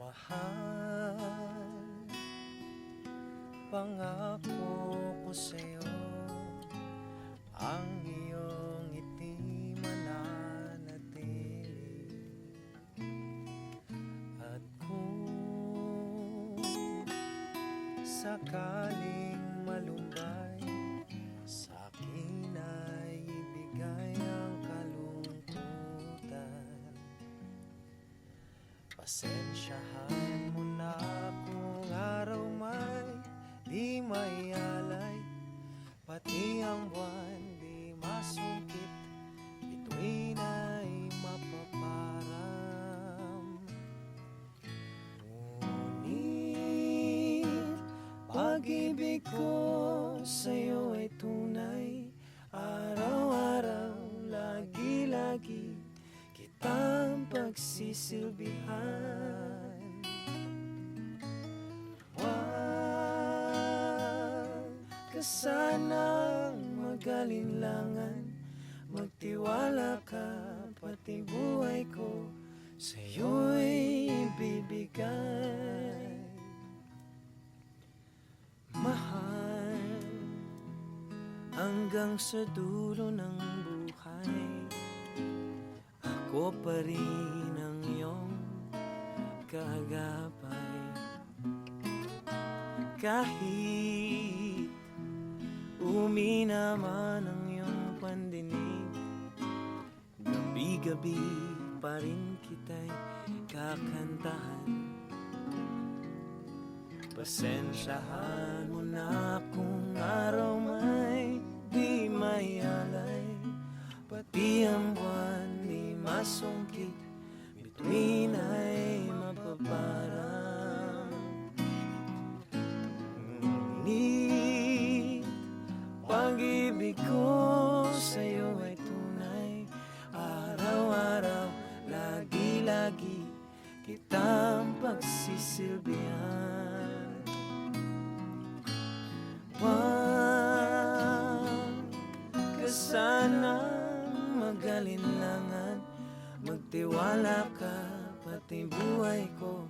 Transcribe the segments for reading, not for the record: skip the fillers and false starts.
Mahal, pangako ko sa'yo, ang iyong ngiti mananatili. At kung sakaling malumbay, sa'kin ay ibigay ang kalungkutan. Pasensyahan mo na kung araw may di may alay, pati ang buwan di masungkit, bituin ay mapaparam. Ngunit pag-ibig ko sa'yo ay tunay, araw-araw, lagi-lagi kitang pagsisilbihan. Huwag ka sanang mag-alinlangan, magtiwala ka, pati buhay ko sa'yo'y ibibigay. Mahal, hanggang sa dulo ng buhay, ako pa rin ang iyong kaagapay. Kahit umina man ang iyong pandinig, gabi-gabi pa rin kita'y kakantahan. Pasensyahan mo na kung araw may di may alay, pati ang buwan di masungkit, bituin ay mapaparam. Ngunit pag-ibig ko sa'yo ay tunay, araw-araw, lagi-lagi kitang pagsisilbihan. Huwag ka sanang mag-alinlangan, magtiwala ka, pati buhay ko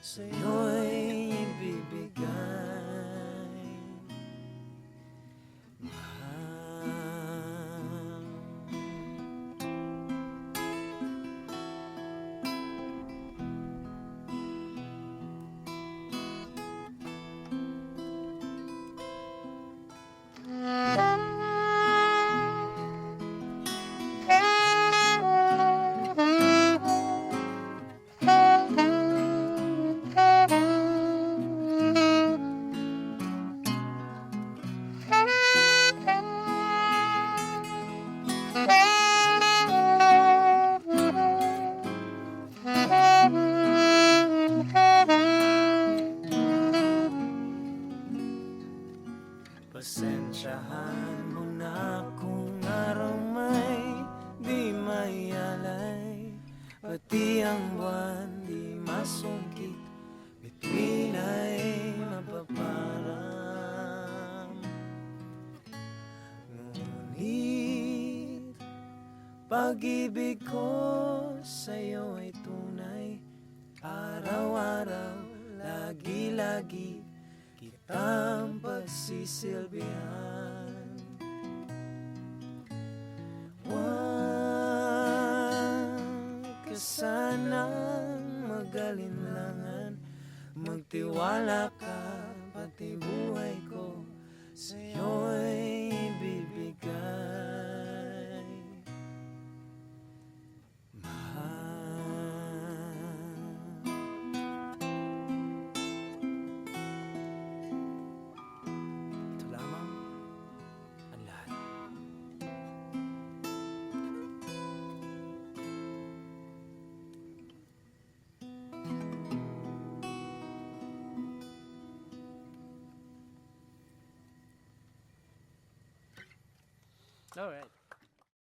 sa'yo'y ibibigay. Mahal, pasensyahan mo na kung araw may di may alay, pati ang buwan di masungkit, bituin ay mapaparam. Ngunit pag-ibig ko sa'yo ay tunay, araw-araw, lagi-lagi kitang pagsisilbihan. Huwag ka sanang mag-alinlangan, magtiwala ka, pati buhay ko sa'yo'y ibibigay. Ito lamang ang lahat. All right.